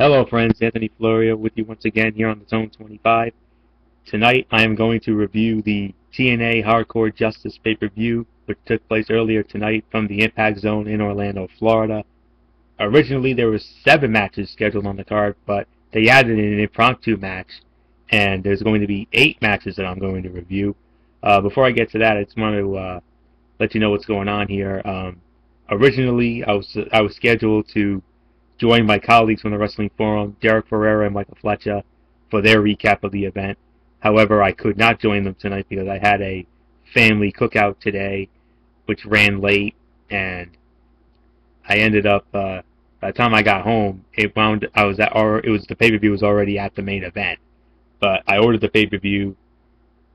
Hello friends, Anthony Florio with you once again here on the Zone 25. Tonight I am going to review the TNA HardCORE Justice pay-per-view, which took place earlier tonight from the Impact Zone in Orlando, Florida. Originally there were 7 matches scheduled on the card, but they added an impromptu match, and there's going to be 8 matches that I'm going to review. Before I get to that, I just want to let you know what's going on here. Originally I was scheduled to join my colleagues from the Wrestling Forum, Derek Ferreira and Michael Fletcher, for their recap of the event. However, I could not join them tonight because I had a family cookout today, which ran late, and I ended up by the time I got home, the pay-per-view was already at the main event. But I ordered the pay-per-view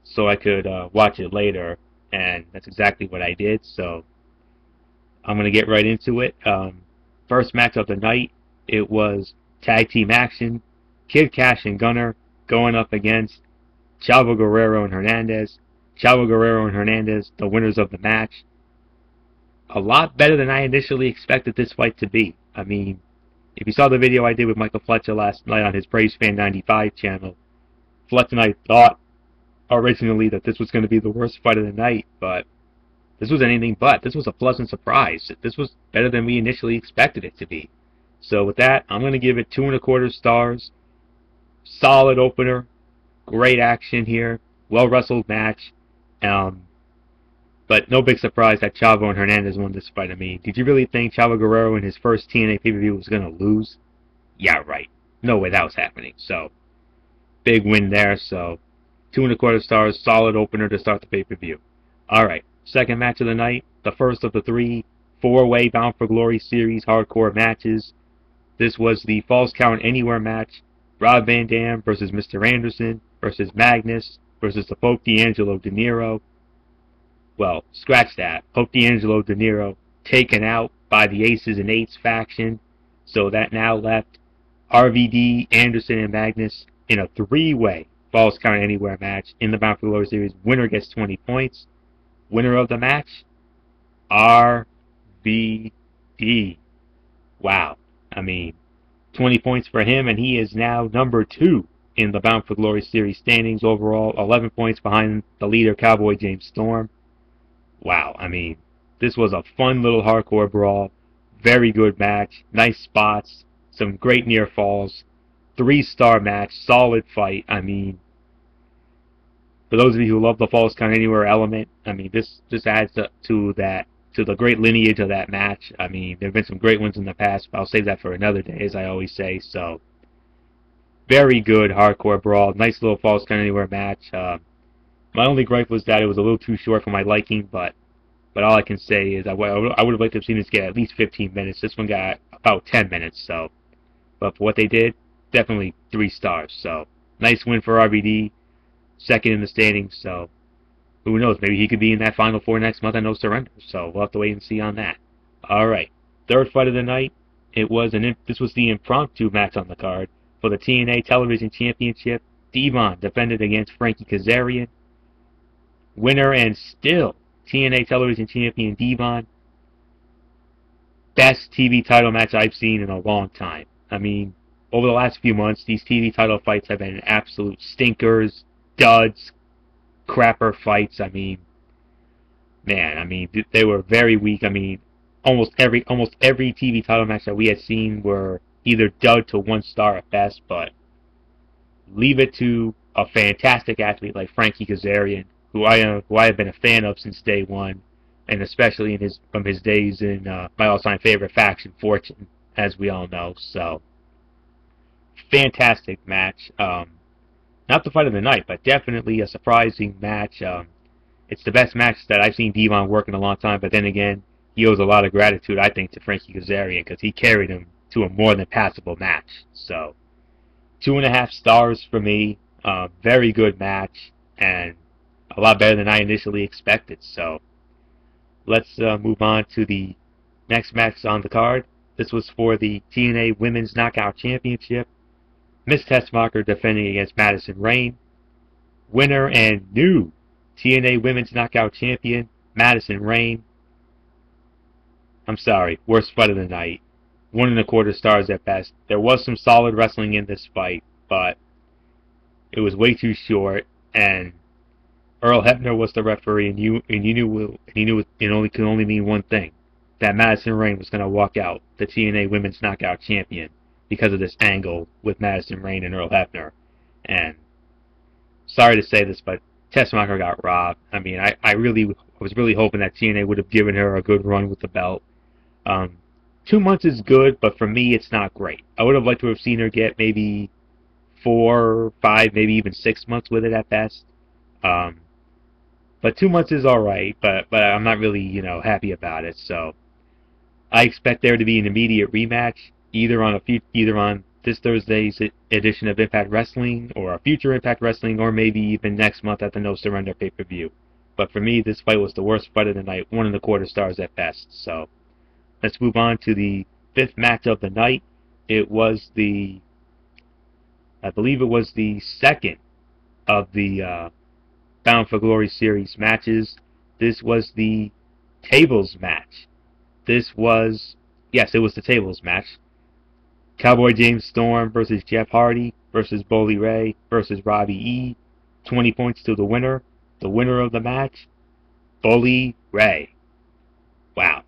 so I could watch it later, and that's exactly what I did. So I'm gonna get right into it. First match of the night, it was tag team action. Kid Kash and Gunner going up against Chavo, Guerrero, and Hernandez. Chavo, Guerrero, and Hernandez, the winners of the match. A lot better than I initially expected this fight to be. I mean, if you saw the video I did with Michael Fletcher last night on his Braves Fan 95 channel, Fletcher and I thought originally that this was going to be the worst fight of the night, but this was anything but. This was a pleasant surprise. This was better than we initially expected it to be. So with that, I'm going to give it 2.25 stars. Solid opener. Great action here. Well-wrestled match. But no big surprise that Chavo and Hernandez won this fight. I mean, did you really think Chavo Guerrero in his first TNA pay-per-view was going to lose? Yeah, right. No way that was happening. So, big win there. So, 2.25 stars. Solid opener to start the pay-per-view. Alright. Second match of the night, the first of the 3 4-way Bound for Glory series hardcore matches. This was the Falls Count Anywhere match. Rob Van Dam versus Mr. Anderson versus Magnus versus the Pope D'Angelo De Niro. Well, scratch that. Pope D'Angelo De Niro taken out by the Aces and Eights faction. So that now left RVD, Anderson, and Magnus in a 3-way Falls Count Anywhere match in the Bound for Glory series. Winner gets 20 points. Winner of the match, RVD. Wow. I mean, 20 points for him, and he is now number 2 in the Bound for Glory series standings overall. 11 points behind the leader, Cowboy James Storm. Wow. I mean, this was a fun little hardcore brawl. Very good match. Nice spots. Some great near falls. 3-star match. Solid fight. I mean, for those of you who love the Falls Count Anywhere element, I mean, this adds to the great lineage of that match. I mean, there have been some great ones in the past, but I'll save that for another day, as I always say. So, very good hardcore brawl. Nice little Falls Count Anywhere match. My only gripe was that it was a little too short for my liking, but all I can say is I would have liked to have seen this get at least 15 minutes. This one got about 10 minutes. So, but for what they did, definitely 3 stars. So, nice win for RVD. Second in the standings, so who knows? Maybe he could be in that Final 4 next month at No Surrender. So we'll have to wait and see on that. Alright, third fight of the night. This was the impromptu match on the card for the TNA Television Championship. Devon defended against Frankie Kazarian. Winner and still TNA Television Champion Devon. Best TV title match I've seen in a long time. I mean, over the last few months, these TV title fights have been absolute stinkers. Duds, crapper fights. I mean, man, I mean, they were very weak. I mean, almost every TV title match that we had seen were either dud to 1 star at best, but leave it to a fantastic athlete like Frankie Kazarian, who I have been a fan of since day one, and especially from his days in my all-time favorite faction, Fortune, as we all know. So, fantastic match. Not the fight of the night, but definitely a surprising match. It's the best match that I've seen Devon work in a long time, but then again, he owes a lot of gratitude, I think, to Frankie Kazarian, because he carried him to a more than passable match. So, 2.5 stars for me. Very good match, and a lot better than I initially expected. So, let's move on to the next match on the card. This was for the TNA Women's Knockout Championship. Miss Tessmacher defending against Madison Rayne. Winner and new TNA Women's Knockout Champion, Madison Rayne. I'm sorry, worst fight of the night. 1.25 stars at best. There was some solid wrestling in this fight, but it was way too short, and Earl Hebner was the referee, and you knew it could only mean one thing: that Madison Rayne was going to walk out the TNA Women's Knockout Champion because of this angle with Madison Rayne and Earl Hebner. And sorry to say this, but Tessmacher got robbed. I mean, I was really hoping that TNA would have given her a good run with the belt. 2 months is good, but for me, it's not great. I would have liked to have seen her get maybe 4, 5, maybe even 6 months with it at best. But 2 months is all right, but I'm not really, happy about it. So I expect there to be an immediate rematch, either on this Thursday's edition of Impact Wrestling, or a future Impact Wrestling, or maybe even next month at the No Surrender pay-per-view. But for me, this fight was the worst fight of the night, 1.25 stars at best. So let's move on to the 5th match of the night. It was I believe it was the second of the Bound for Glory series matches. This was the tables match. Yes, it was the tables match. Cowboy James Storm versus Jeff Hardy versus Bully Ray versus Robbie E. 20 points to the winner. The winner of the match, Bully Ray. Wow.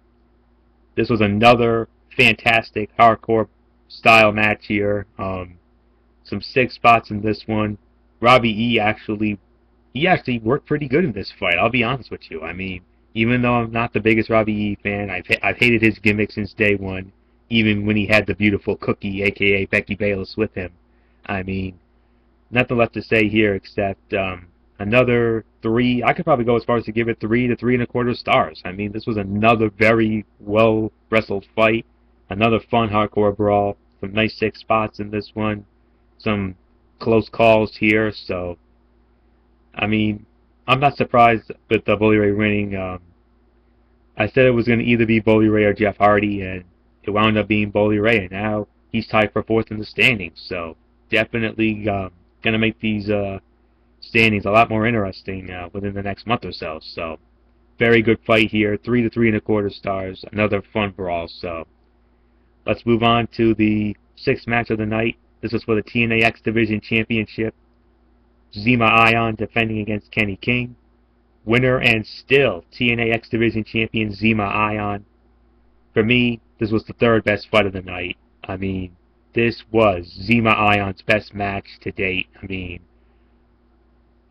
This was another fantastic hardcore style match here. Some sick spots in this one. Robbie E. actually worked pretty good in this fight. I'll be honest with you. I mean, even though I'm not the biggest Robbie E. fan, I've hated his gimmick since day one. Even when he had the beautiful Cookie, aka Becky Bayless, with him. I mean, nothing left to say here except another 3. I could probably go as far as to give it 3 to 3.25 stars. I mean, this was another very well wrestled fight. Another fun hardcore brawl. Some nice sick spots in this one. Some close calls here. So, I mean, I'm not surprised with the Bully Ray winning. I said it was going to either be Bully Ray or Jeff Hardy, and it wound up being Bully Ray, and now he's tied for 4th in the standings. So definitely going to make these standings a lot more interesting within the next month or so. So very good fight here. 3 to 3.25 stars. Another fun brawl. So let's move on to the 6th match of the night. This was for the TNA X Division Championship. Zema Ion defending against Kenny King. Winner and still TNA X Division Champion Zema Ion. For me, this was the 3rd best fight of the night. I mean, this was Zema Ion's best match to date. I mean,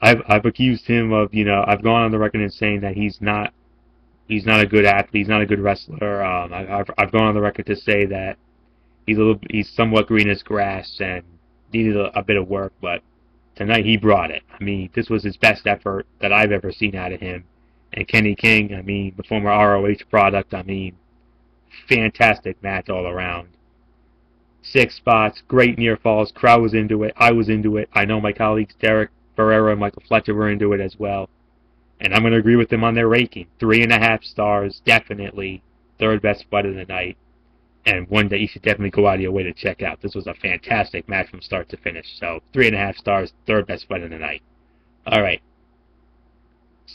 I've accused him of, I've gone on the record in saying that he's not a good athlete, he's not a good wrestler. I've gone on the record to say that he's somewhat green as grass and needed a bit of work, but tonight he brought it. I mean, this was his best effort that I've ever seen out of him. And Kenny King, I mean, the former ROH product, I mean, fantastic match all around. 6 spots, great near falls, crowd was into it, I was into it. I know my colleagues Derek Ferreira and Michael Fletcher were into it as well. And I'm going to agree with them on their ranking. 3.5 stars, definitely 3rd best fight of the night. And one that you should definitely go out of your way to check out. This was a fantastic match from start to finish. So 3.5 stars, 3rd best fight of the night. Alright.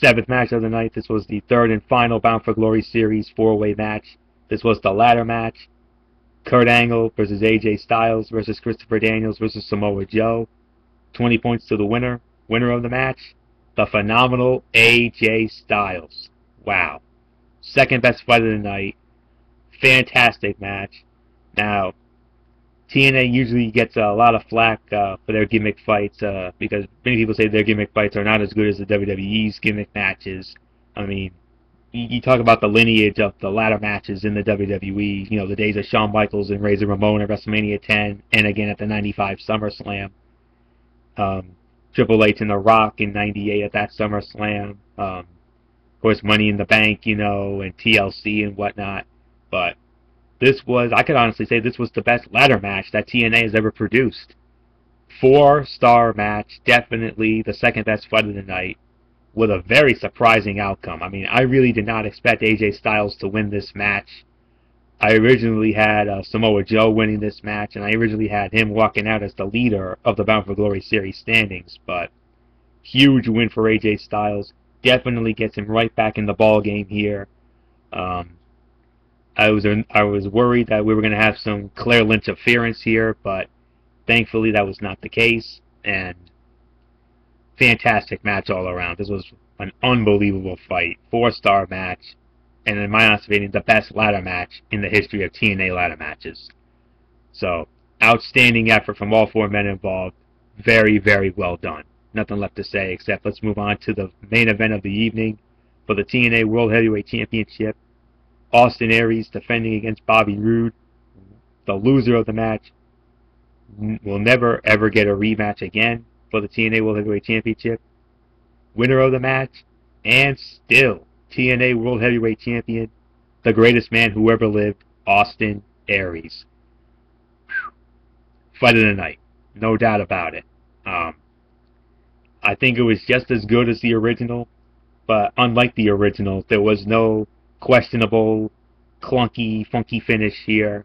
7th match of the night. This was the 3rd and final Bound for Glory Series 4-way match. This was the ladder match. Kurt Angle versus AJ Styles versus Christopher Daniels versus Samoa Joe. 20 points to the winner. Winner of the match, the phenomenal AJ Styles. Wow. 2nd best fight of the night. Fantastic match. Now, TNA usually gets a lot of flack for their gimmick fights because many people say their gimmick fights are not as good as the WWE's gimmick matches. I mean, you talk about the lineage of the ladder matches in the WWE, the days of Shawn Michaels and Razor Ramon at WrestleMania 10, and again at the 95 SummerSlam. Triple H and The Rock in 98 at that SummerSlam. Of course, Money in the Bank, and TLC and whatnot. But I could honestly say this was the best ladder match that TNA has ever produced. 4-star match, definitely the 2nd best fight of the night, with a very surprising outcome. I mean, I really did not expect AJ Styles to win this match. I originally had Samoa Joe winning this match, and I originally had him walking out as the leader of the Bound for Glory Series standings, but huge win for AJ Styles. Definitely gets him right back in the ball game here. I was worried that we were going to have some Claire Lynch interference here, but thankfully that was not the case, and fantastic match all around. This was an unbelievable fight, 4-star match, and in my honest opinion, the best ladder match in the history of TNA ladder matches. So, outstanding effort from all 4 men involved. Very, very well done. Nothing left to say except let's move on to the main event of the evening for the TNA World Heavyweight Championship. Austin Aries defending against Bobby Roode. The loser of the match will never ever get a rematch again for the TNA World Heavyweight Championship. Winner of the match, and still TNA World Heavyweight Champion, the greatest man who ever lived, Austin Aries. Fight of the night, no doubt about it. I think it was just as good as the original, but unlike the original, there was no questionable, clunky, funky finish here.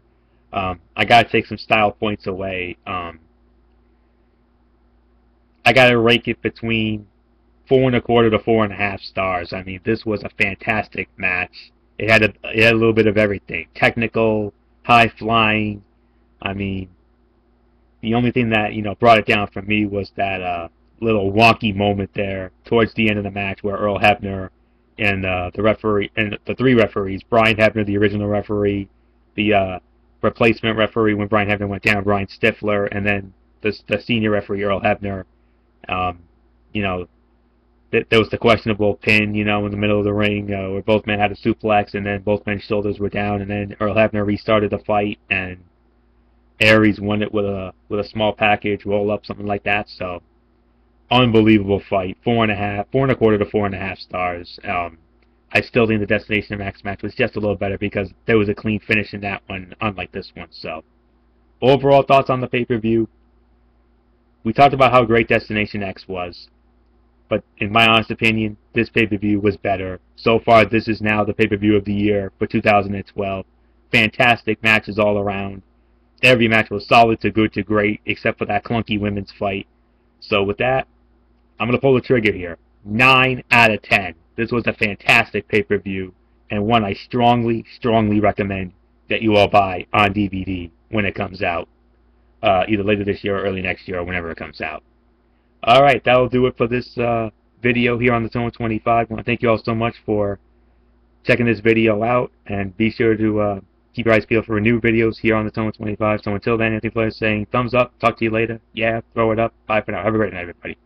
I gotta take some style points away. I gotta rake it between 4.25 to 4.5 stars. I mean, this was a fantastic match. It had a little bit of everything: technical, high flying. I mean, the only thing that brought it down for me was that little wonky moment there towards the end of the match where Earl Hebner and the referee and the 3 referees, Brian Hebner, the original referee, the replacement referee when Brian Hebner went down, Brian Stifler, and then the senior referee, Earl Hebner. There was the questionable pin, in the middle of the ring where both men had a suplex, and then both men's shoulders were down, and then Earl Hebner restarted the fight, and Aries won it with a small package, roll up, something like that. So, unbelievable fight. 4.25 to 4.5 stars. I still think the Destination Max match was just a little better because there was a clean finish in that one, unlike this one. So, overall thoughts on the pay-per-view. We talked about how great Destination X was, but in my honest opinion, this pay-per-view was better. So far, this is now the pay-per-view of the year for 2012. Fantastic matches all around. Every match was solid to good to great, except for that clunky women's fight. So with that, I'm going to pull the trigger here. 9 out of 10. This was a fantastic pay-per-view, and one I strongly, strongly recommend that you all buy on DVD when it comes out. Either later this year or early next year or whenever it comes out. Alright, that'll do it for this video here on the Zone 25. I want to thank you all so much for checking this video out, and be sure to keep your eyes peeled for new videos here on the Zone 25. So until then, Anthony Flair saying thumbs up, talk to you later, yeah, throw it up, bye for now, have a great night everybody.